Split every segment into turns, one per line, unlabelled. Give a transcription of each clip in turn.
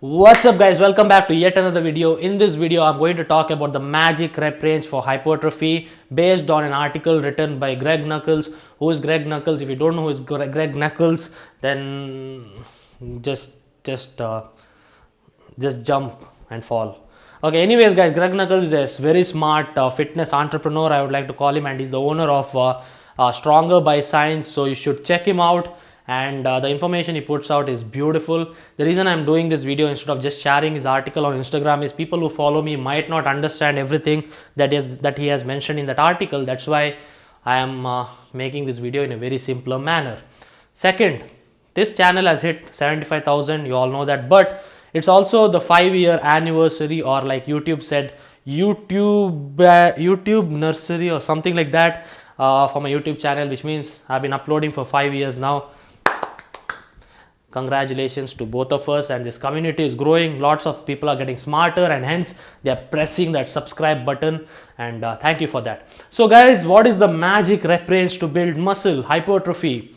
What's up guys, welcome back to yet another video. In this video I'm going to talk about the magic rep range for hypertrophy based on an article written by Greg Nuckols. Who is Greg Nuckols? If you don't know who is Greg Nuckols, then just jump and fall. Okay, anyways guys, Greg Nuckols is a very smart fitness entrepreneur, I would like to call him, and he's the owner of Stronger by Science, so you should check him out. And the information he puts out is beautiful. The reason I'm doing this video instead of just sharing his article on Instagram is people who follow me might not understand everything that he has mentioned in that article. That's why I am making this video in a very simpler manner. Second, this channel has hit 75,000, you all know that, but it's also the 5-year anniversary, or like YouTube said, YouTube nursery or something like that, for my YouTube channel, which means I've been uploading for 5 years now. Congratulations to both of us, and this community is growing. Lots of people are getting smarter, and hence they are pressing that subscribe button, and thank you for that. So guys, what is the magic rep range to build muscle hypertrophy?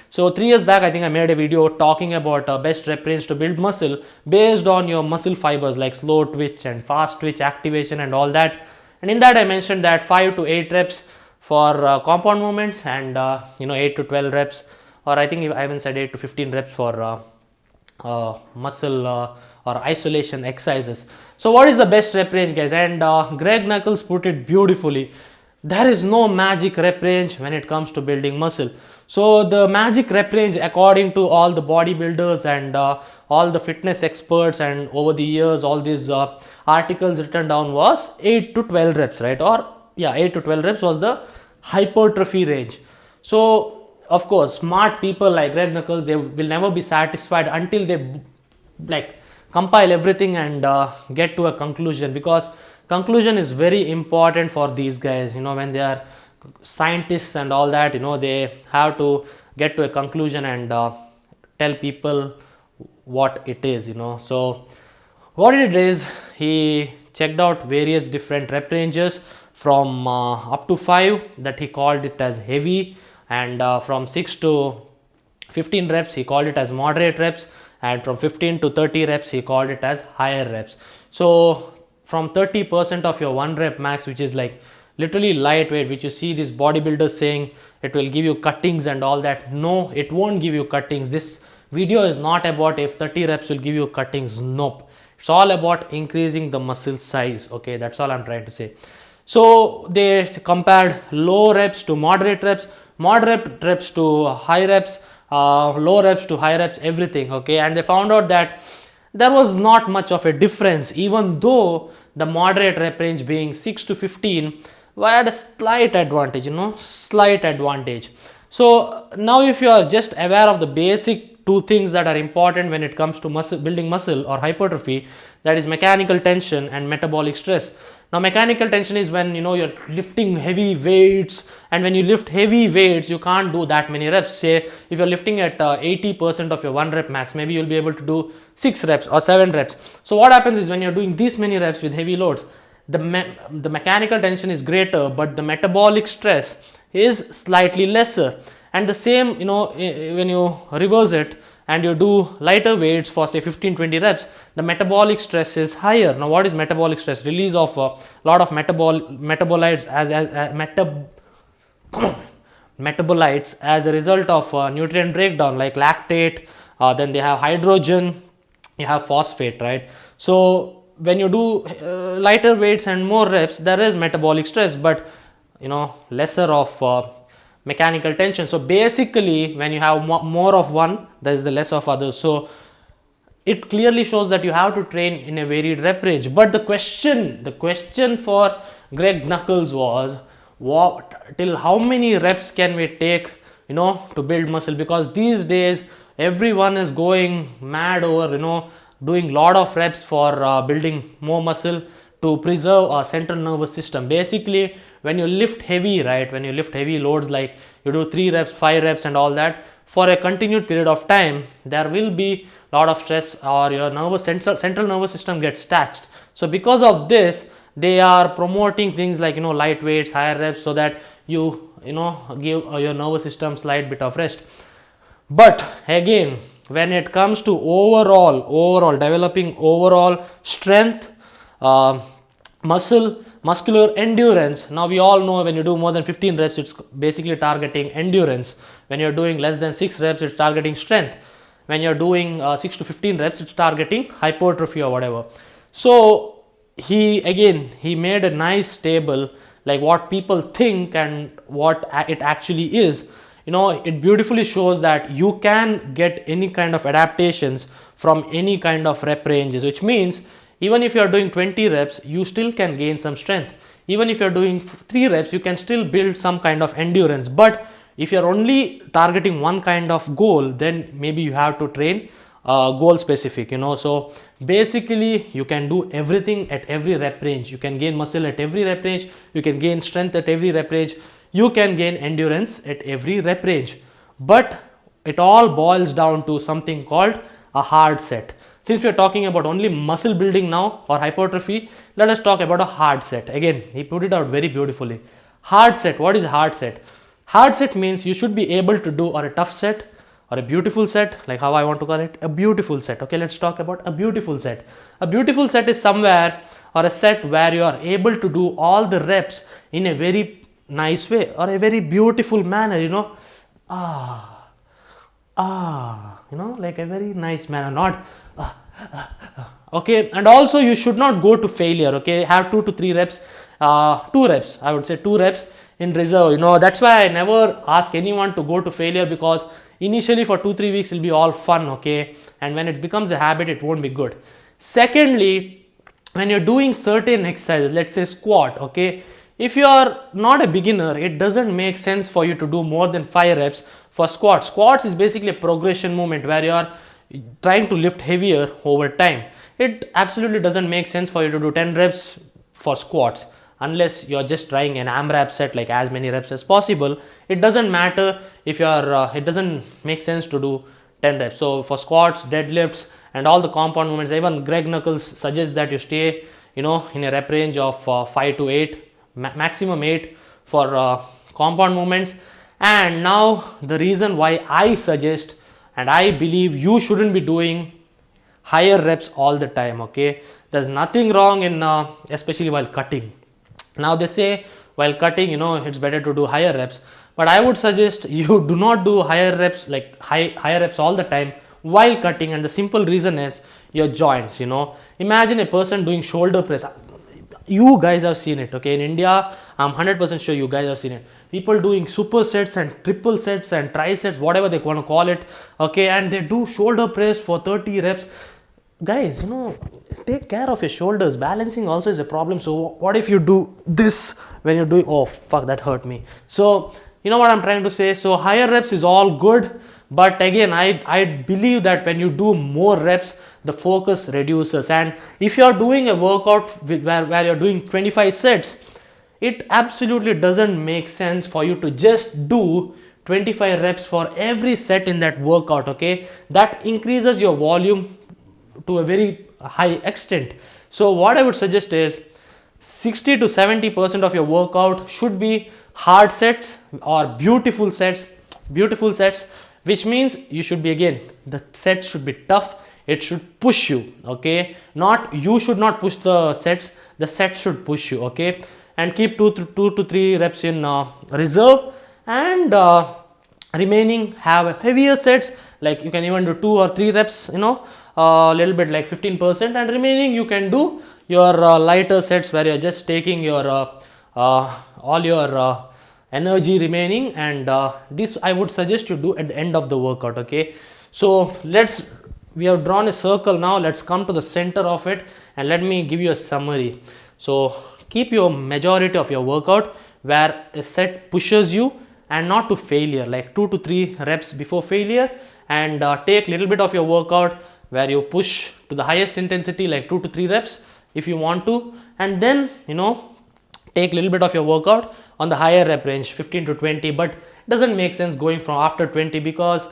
So 3 years back I think I made a video talking about best rep range to build muscle based on your muscle fibers like slow twitch and fast twitch activation and all that. And in that I mentioned that 5 to 8 reps for compound movements, and 8 to 12 reps, or I think I even said 8 to 15 reps for muscle or isolation exercises. So what is the best rep range, guys? And Greg Nuckols put it beautifully. There is no magic rep range when it comes to building muscle. So the magic rep range, according to all the bodybuilders and all the fitness experts, and over the years all these articles written down, was 8 to 12 reps, right? Or yeah, 8 to 12 reps was the hypertrophy range. So of course, smart people like Greg Nuckols, they will never be satisfied until they compile everything and get to a conclusion, because conclusion is very important for these guys. When they are scientists and all that, they have to get to a conclusion and tell people what it is. So what it is, he checked out various different rep ranges from up to 5, that he called it as heavy, and from 6 to 15 reps he called it as moderate reps, and from 15 to 30 reps he called it as higher reps. So from 30% of your 1 rep max, which is like literally lightweight, which you see these bodybuilders saying it will give you cuttings and all that. No, it won't give you cuttings. This video is not about if 30 reps will give you cuttings. Nope, it's all about increasing the muscle size. Okay, that's all I'm trying to say. So they compared low reps to moderate reps, moderate reps to high reps, low reps to high reps, everything. Okay, and they found out that there was not much of a difference, even though the moderate rep range being 6 to 15 had a slight advantage, slight advantage. So now if you are just aware of the basic 2 things that are important when it comes to building muscle or hypertrophy, that is mechanical tension and metabolic stress. Now mechanical tension is when you're lifting heavy weights, and when you lift heavy weights you can't do that many reps. Say if you're lifting at 80% of your 1 rep max, maybe you'll be able to do 6 reps or 7 reps. So what happens is, when you're doing this many reps with heavy loads, the mechanical tension is greater, but the metabolic stress is slightly lesser. And the same, when you reverse it and you do lighter weights for say 15-20 reps, the metabolic stress is higher. Now what is metabolic stress? Release of a lot of metabolites metabolites as a result of nutrient breakdown, like lactate, then they have hydrogen, you have phosphate, right? So when you do lighter weights and more reps, there is metabolic stress, but lesser of mechanical tension. So basically when you have more of one, there is the less of others. So it clearly shows that you have to train in a varied rep range. But the question for Greg Nuckols was, till how many reps can we take to build muscle? Because these days everyone is going mad over doing lot of reps for building more muscle to preserve our central nervous system. Basically when you lift heavy, right, when you lift heavy loads, like you do 3 reps, 5 reps and all that, for a continued period of time, there will be lot of stress, or your central nervous system gets taxed. So because of this, they are promoting things like light weights, higher reps, so that you give your nervous system slight bit of rest. But again, when it comes to overall developing overall strength, muscular endurance. Now we all know when you do more than 15 reps, it's basically targeting endurance. When you're doing less than 6 reps, it's targeting strength. When you're doing 6 to 15 reps, it's targeting hypertrophy or whatever. So he made a nice table, like what people think and what it actually is. It beautifully shows that you can get any kind of adaptations from any kind of rep ranges, which means even if you are doing 20 reps, you still can gain some strength. Even if you are doing 3 reps, you can still build some kind of endurance. But if you are only targeting one kind of goal, then maybe you have to train goal specific. So basically you can do everything at every rep range. You can gain muscle at every rep range, you can gain strength at every rep range, you can gain endurance at every rep range. But it all boils down to something called a hard set. Since we are talking about only muscle building now or hypertrophy, let us talk about a hard set. Again, he put it out very beautifully. Hard set. What is a hard set? Hard set means you should be able to do or a tough set or a beautiful set, like how I want to call it, a beautiful set. Okay, let's talk about a beautiful set. A beautiful set is somewhere or a set where you are able to do all the reps in a very nice way or a very beautiful manner, like a very nice manner, not okay. And also you should not go to failure. Okay, have 2 to 3 reps, 2 reps, I would say 2 reps in reserve. That's why I never ask anyone to go to failure, because initially for 2-3 weeks it'll be all fun, okay, and when it becomes a habit, it won't be good. Secondly, when you're doing certain exercises, let's say squat, okay, if you are not a beginner, it doesn't make sense for you to do more than 5 reps for squats. Squats is basically a progression movement where you are trying to lift heavier over time. It absolutely doesn't make sense for you to do 10 reps for squats unless you're just trying an AMRAP set, like as many reps as possible. It doesn't matter if you're it doesn't make sense to do 10 reps. So for squats, deadlifts and all the compound movements, even Greg Nuckols suggests that you stay in a rep range of 5 to 8, maximum 8 for compound movements. And now the reason why I suggest and I believe you shouldn't be doing higher reps all the time, okay. There's nothing wrong in especially while cutting. Now they say while cutting, it's better to do higher reps, but I would suggest you do not do higher reps, like higher reps all the time while cutting. And the simple reason is your joints. Imagine a person doing shoulder press. You guys have seen it, okay. In India, I'm 100% sure you guys have seen it. People doing supersets and triple sets and trisets, whatever they want to call it, okay, and they do shoulder press for 30 reps. Guys, take care of your shoulders. Balancing also is a problem. So what if you do this when you're doing, oh fuck, that hurt me. So what I'm trying to say. So higher reps is all good, but again, I believe that when you do more reps, the focus reduces. And if you're doing a workout where you're doing 25 sets, it absolutely doesn't make sense for you to just do 25 reps for every set in that workout, okay. That increases your volume to a very high extent. So what I would suggest is 60 to 70% of your workout should be hard sets or beautiful sets, which means you should be, again, the sets should be tough. It should push you, okay. You should not push the sets should push you, okay. And keep 2 to 3 reps in reserve, and remaining have heavier sets, like you can even do 2 or 3 reps, a little bit like 15%, and remaining you can do your lighter sets where you're just taking your all your energy remaining, and this I would suggest you do at the end of the workout, okay. So we have drawn a circle. Now let's come to the center of it and let me give you a summary. So keep your majority of your workout where a set pushes you and not to failure, like 2 to 3 reps before failure, and take little bit of your workout where you push to the highest intensity, like 2 to 3 reps if you want to, and then take little bit of your workout on the higher rep range, 15 to 20. But it doesn't make sense going from after 20, because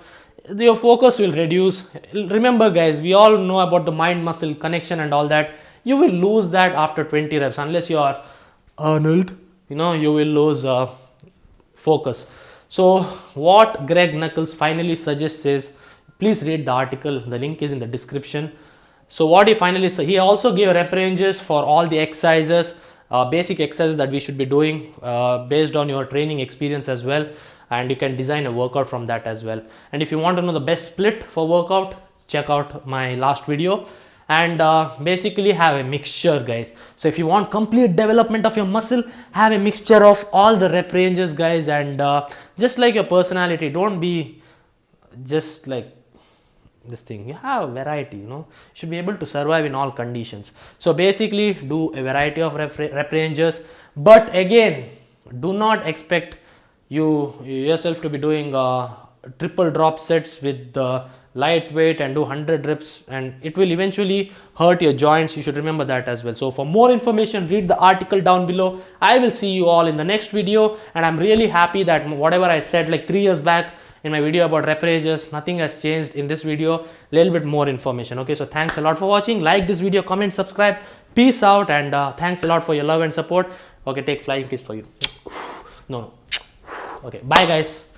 your focus will reduce. Remember guys, we all know about the mind muscle connection and all that. You will lose that after 20 reps unless you are Arnold. You will lose focus. So what Greg Nuckols finally suggests is please read the article. The link is in the description. So what he finally said, he also gave rep ranges for all the exercises, basic exercises that we should be doing based on your training experience as well, and you can design a workout from that as well. And if you want to know the best split for workout, check out my last video. And basically have a mixture, guys. So if you want complete development of your muscle, have a mixture of all the rep ranges, guys. And just like your personality, don't be just like this thing. You have a variety, you know, you should be able to survive in all conditions. So basically do a variety of rep ranges, but again, do not expect yourself to be doing triple drop sets with lightweight and do 100 reps, and it will eventually hurt your joints. You should remember that as well. So for more information, read the article down below. I will see you all in the next video, and I'm really happy that whatever I said like 3 years back in my video about rep ranges, nothing has changed in this video. Little bit more information. Okay, so thanks a lot for watching. Like this video, comment, subscribe. Peace out, and thanks a lot for your love and support. Okay, take flying kiss for you. No. Okay, bye guys.